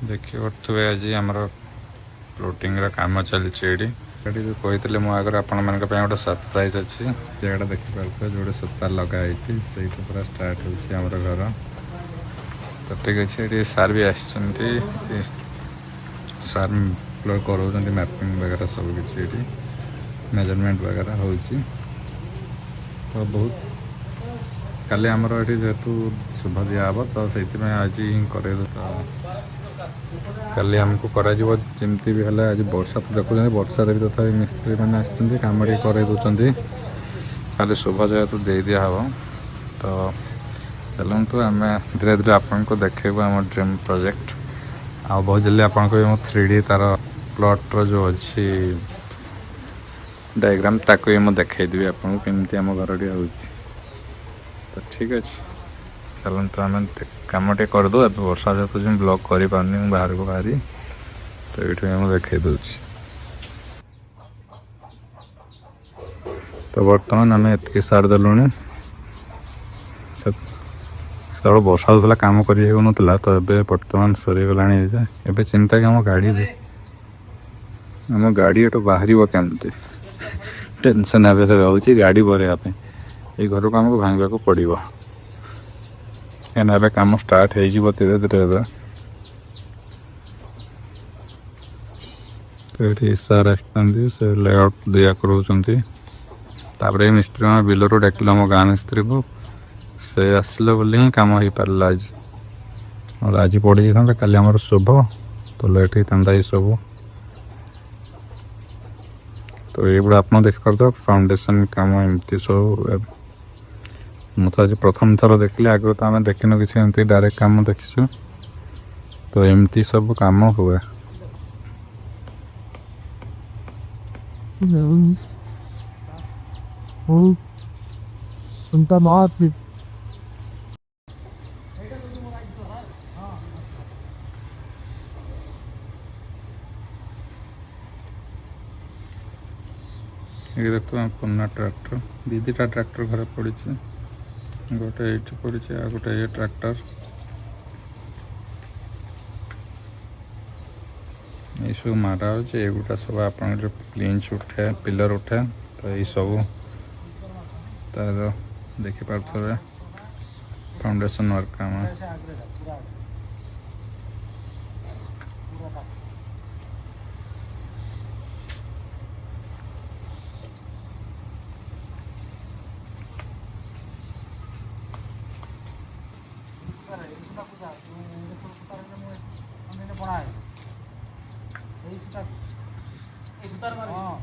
देखिए आज आमर फ्लोटिंग काम चली जो कहते मो आगे आपण मान गोटे सरप्राइज अच्छी जगह देखिपे जो सूता लगाई से पूरा स्टार्ट हो घर तो ठीक अच्छे ये सार भी आसर कर मैपिंग वगैरह सब किसी मेजरमेंट वगैरह हो तो बहुत काली आमर ये जेहेतु शुभ दिहब तो से आज ही कर काली आमको जमती भी है आज वर्षा तो देखुं वर्षा भी तथा मिस्त्री मैंने कम कर खाली शुभ जेहेतु दे दिहब तो चलतु आम धीरे धीरे आपन को देखेबू आम ड्रीम प्रोजेक्ट आ बहुत जल्दी आपन को 3D तार प्लॉट जो अच्छी डायग्राम ताको मुझे देखदेवी आपको केमती आम घर टी हो तो ठीक अच्छे चलते आम कम टे करदे वर्षा जेहतु जो ब्लॉग कर बाहर को बाहरी तो ये मुझे देखे दूसरी तो बर्तमान आम एति सार देलुणी सब वर्षा होता कम कर तो ये बर्तमान सरीगला एवं चिंता कि आम गाड़ी एटू बाहर केमती टेंशन आवे गाड़ी बरवाई ये घर को आमको भांगा को पड़ो कहीं कम स्टार्ट हो धीरे धीरे तो ये सार से लेआउट दिया कर मिस्त्री बिलरू डाकिल आम गाँव मिस्त्री को से आसले बोली ही कम हो पारा आज और आज पड़ जाता काली आम शुभ तो लेट होता ये सब तो ये आप देखिए फाउंडेशन कम एमती सब मुझे आज प्रथम थर देखिए आगे तो आम देखन किसी एमती डायरेक्ट कम देखीचु तो एमती सब कम हुए ये देखो पुना ट्रैक्टर दीटा ट्रैक्टर घर पड़ी गोटे ये पड़ी आ गोटे ये ट्रैक्टर ये सब मारा होगा सब आप प्लिंच उठे पिलर उठे तो ये सब तार देखिपे फाउंडेशन वर्क काम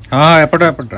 हाँ एपट एपट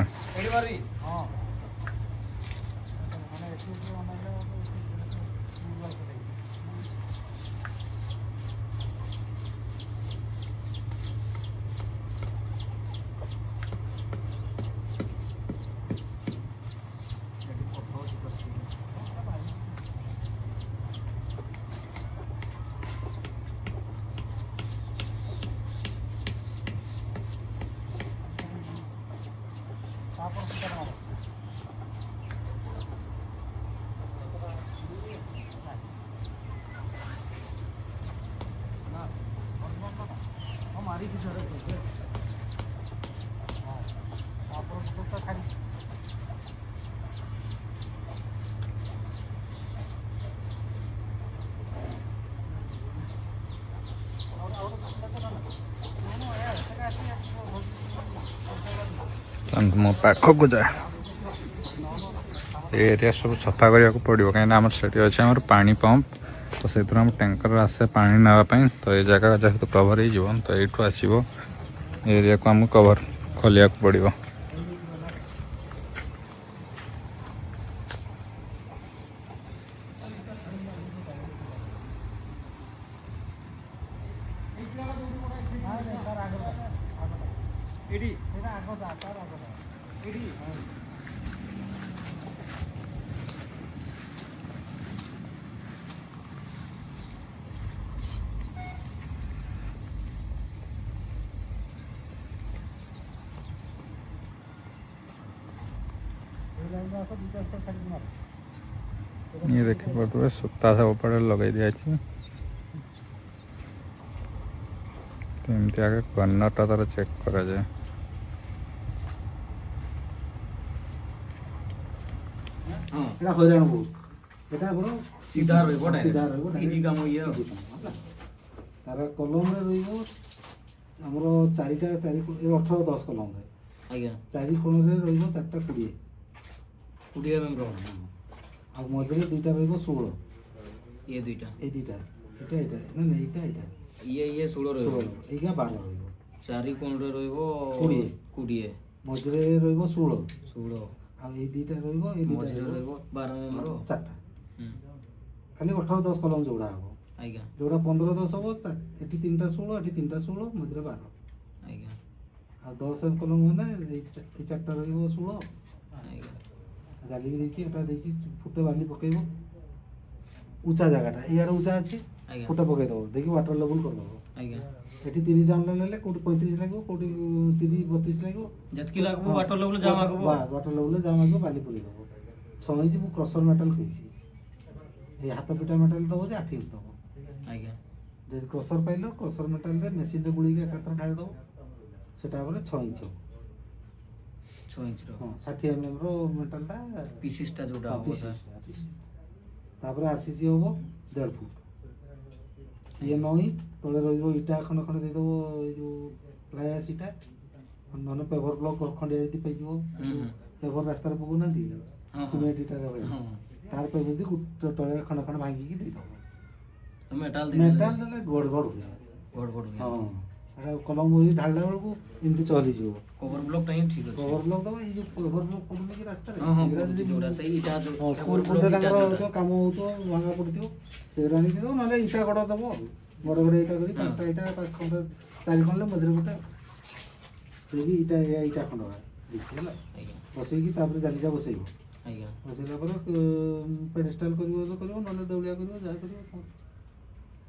मो पाखक जाए एरिया सब सफा करने को पड़ो कहीं आम से अच्छे आम पानी पंप तो से टैंकर आसे पानी नापी तो ये जगह जेहतु कवर हो तो यू आसो एरिया को आमको कवर खोलिया पड़ो ये देखिए सूता सब पड़े लगे दिया ଏମିତି ଆଗେ କର୍ଣ୍ଣରଟା ତାର ଚେକ୍ କରାଯାଏ। এটা হইরাণ বহুত এটা বড় सीधा रहइबो ସିଧା डायरेक्ट ରହିବ इजी काम होइए easy କାମ ହେଲା। ତାର କଲମରେ ରହିବ ଆମର ଚାରିଟା ଚାରି ଏ 18-10 କଲମରେ आज्ञा ଚାରି କୋଣରେ ରହିବ 4ଟା 20 कुडिया में ब्रो ଆଉ ମଝିରେ ଦୁଇଟା ରହିବ 16 ये दुईटा এই ଦୁଇଟା ଏଇଟା ଏଇଟା ନା ନା ଏଇଟା ଏଇଟା ये 16 रहइबो 16 ଏଇଟା 12 ରହିବ चारि कोण रे रहइबो 20 20 ମଝିରେ ରହିବ 16 16 ଆଉ ଏଇ ଦୁଇଟା ରହିବ ଏଇ ଦୁଇଟା मझिरे रहइबो 12 में ब्रो 4ଟା ଖାଲି 18-10 କଲମ ଯୋଉଡ଼ା ହବ आज्ञा ଯୋଉଟା 15-10 ହବ ଏଠି 3ଟା 16 ଏଠି 3ଟା 16 ମଝିରେ 12 आज्ञा ଆଉ 10 କଲମ ମାନେ ଏଇ 4ଟା ରହିବ 16 आज्ञा ଜାଲି ବି ଦେଇଛି ଏଟା ଦେଇଛି ଫୁଟେ ବାଲି ପକେଇବ ଉଚ୍ଚା ଜାଗାଟା ଏଇଆଡ଼େ ଉଚ୍ଚା ଅଛି ଆଜ୍ଞା। ଫୁଟେ ପକେଇଦବ ଦେଇକି ୱାଟର ଲେବୁଲ୍ କରିଦବ आज्ञा ଏଠି 30 ଜାଉଁଳ ନେଲେ କୋଉଠି 35 ଲାଗିବ କୋଉଠି 30-32 ଲାଗିବ जतकी लागबो वाटर लेवल जा मागबो ବାସ୍ ୱାଟର ଲେବୁଲ୍ରେ ଯାହା ମାଗିବ ବାଲି ପୁରେଇ ଦବ 6 ଇଞ୍ଚ ମୁଁ କ୍ରସର ମେଟାଲ କହିଛି ଏଇ ହାତ ପିଟା ମେଟାଲ ଦବ ଯେ 8 ଇଞ୍ଚ ଦବ आज्ञा ଯଦି କ୍ରସର ପାଇଲ କ୍ରସର ମେଟାଲରେ ମେସିନରେ ଗୁଳିକି ଏକାଥରେ ଢାଳି ଦବ ସେଟା ହେଲେ 6 ଇଞ୍ଚ ହବ 6 इंच रो ହଁ 60 mm ର ମେଟାଲଟା पीसीस टा जोटा ହଁ, होबो pieces, pieces। ତାପରେ RCC ହବ 1.5 ଫୁଟ ଇଏ 9 ଇଞ୍ଚ ତଳେ ରହିବ ଇଟା ଖଣ୍ଡ ଖଣ୍ଡ ଦେଇଦେବ ଏଇ ଯୋଉ ପ୍ଲାଏ ଇଟା ନହେଲେ ପେଭର ବ୍ଲକ ଖଣ୍ଡିଆ ଯଦି ପାଇଯିବ ପେଭର ରାସ୍ତାରେ ପକଉନାହାନ୍ତି ହଁ। ସିମେଣ୍ଟ ଇଟାରେ ଭଳିଆ ହଁ। ତାର ପେଭର ଯଦି ତଳେ ଖଣ୍ଡ ଖଣ୍ଡ ଭାଙ୍ଗିକି ଦେଇଦେବ मेटल ମେଟାଲ ଦେଲେ ଗଡ଼ ଗଡ଼ ହୁଏ गोड गोड ହଁ ଏଟା କଲମ ବହି ଢାଳିଲା ବେଳକୁ ଏମିତି ଚହଲିଯିବ कवर ब्लॉक टाइम ठीक ଅଛି କଭର ବ୍ଲକ ଦେବ ଏଇ ଯୋଉ ପେଭର ବ୍ଲକ ପଡୁନି କି ରାସ୍ତାରେ ହଁ ହଁ ଏଗୁରା ଯଦି ଯୋଉଟା ସେଇ ଇଟା ହଁ, ଯୋଉ ସ୍କୁଲ ଫୁଲରେ ତାଙ୍କର ହଉଥିବ କାମ ହଉଥିବ ଭଙ୍ଗା ପଡିଥିବ ସେଗୁରା ଆଣିକି ଦେବ ନହେଲେ ଇଟା ଗଡ଼ ଦେବ ଆଉ ବଡ଼ ବଡ଼ ଇଟା କରି 5ଟା ଇଟା 5 ଖଣ୍ଡ 4 ଖଣ୍ଡ ମଝିରେ ଗୋଟେ ଦେଇକି ଇଟା ଇଟା ଖଣ୍ଡ ଦେଇଛି ହେଲା ଆଜ୍ଞା ବସେଇକି ତାପରେ ଜାଲିଟା ବସେଇବ ଆଜ୍ଞା ବସେଇଲା ପରେ ପେଡେଷ୍ଟାଲ କରିବ ତ କରିବ ନହେଲେ ଦେଉଳିଆ କରିବ ଯାହା କରିବ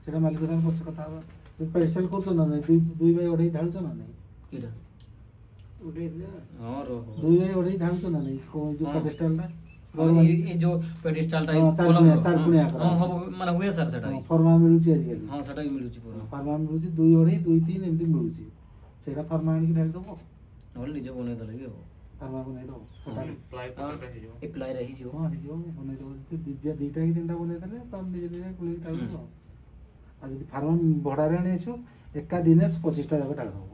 ସେଇଟା ମାଲିକ ସାଙ୍ଗେ ପଛେ କଥା ହବା ଯଦି ପେଡେଷ୍ଟାଲ କରୁଛ ନା ନାହିଁ 2 ବାଇ 2.5 ଢାଳୁଛ ନା ନାହିଁ କିରା ହଁ रो 2 ବାଇ 2.5 ଢାଳୁଛ ନା ନାହିଁ ଯୋଉ ହଁ। ପେଡେଷ୍ଟାଲଟା ଏ ଯୋଉ ପେଡିଷ୍ଟାଲ ଟା ହଁ, ଚାରି କୁଣିଆ ଆକାର। ହଁ ହବ ମାନେ ହୁଏ ସାର୍ ସେଟା ଫର୍ମା ମିଳୁଛି ଆଜିକାଲି ହଁ ସେଟା ବି ମିଳୁଛି ପୁରା ଫାର୍ମା ମିଳୁଛି 2 2.5 2 3 ଏମିତି ମିଳୁଛି ସେଇଟା ଫାର୍ମା ଆଣିକି ଢାଳି ଦେବ ନହେଲେ ନିଜେ ବନେଇ ଦେଲେ ବି ହବ ଫାର୍ମାକୁ ନେଇ ଦେବ ଏ ପ୍ଲାଏ ରହିଯିବ ହଁ ହେଇଯିବ ବନେଇ ଦେବ ଯଦି ଦିଟା କି 3ଟା ବନେଇ ଦେଲେ ତାହେଲେ ନିଜେ ନିଜେ ଖୋଲିକି ଢାଳି ଦେବ ଆଉ ଯଦି ଫାର୍ମା ଭଡ଼ାରେ ଆଣି ଆସିବ ଏକା ଦିନେ 25ଟା ଯାକ ଢାଳି ଦେବ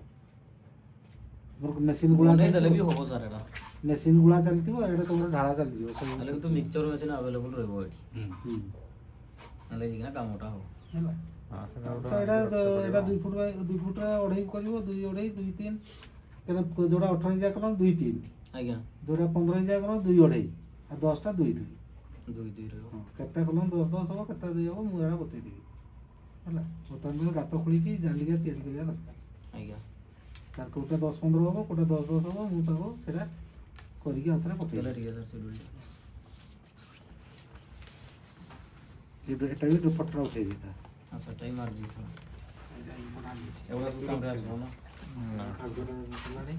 ମୋର ମେସିନ୍ ଗୁଳା ବନେଇ ଦେଲେ ବି ହବ ସାର୍ ଏଟା ମେସିନ୍ ଗୁଳା ଚାଲିଥିବ ଏଇଟା ତମର ଢାଳା ଚାଲିଯିବ ହେଲେ କିନ୍ତୁ ମିକ୍ସଚର ମେସିନ୍ ଆଭେଲେବଲ ରହିବ ଏଠି ହେଲେ ଯାଇକିନା କାମଟା ହବ ହେଲା ହଁ, ସେଟା ତ ଗୋଟେ ଏଇଟା 2 ଫୁଟ ବାଇ 2 ଫୁଟରେ 2.5 କରିବ 2 2.5 2 3 କେବେ ଯୋଉଟା 18 ଇଞ୍ଚିଆ କଲମ 2 3 ଆଜ୍ଞା ଯୋଉଟା 15 ଇଞ୍ଚିଆ କଲମ 2 2.5 ଆଉ 10ଟା 2 2 ଦୁଇ ଦୁଇ ରହିବ ହଁ କେତେ କଲମ 10 10 ହବ କେତେ 2 ହବ ମୁଁ ଏଇଟା ବତେଇଦେବି ହେଲା ବର୍ତ୍ତମାନ ଗାତ ଖୋଳିକି ଜାଲିକା ତିଆରି କରିବା ଦରକାର ଆଜ୍ଞା ତାର କୋଉଟା 10 15 ହବ କୋଉଟା 10 10 ହବ ମୁଁ ତାକୁ ସେଇଟା କରିକି ହାତରେ ତାହେଲେ ପକେଇବି ଠିକ୍ ଅଛି ସାର୍ ସେଡ୍ୟୁଲ୍ ଏଟା ବି ଦୁପଟ୍ଟା ଉଠେଇ ଦେଇଥା ହଁ ସେଟା ହିଁ ମାରି ଦେଇଥିବ ଏଗୁଡ଼ା ସବୁ କାମରେ ଆସିବ ନା ନା। କାର୍ଯ୍ୟଟା କଲାଣି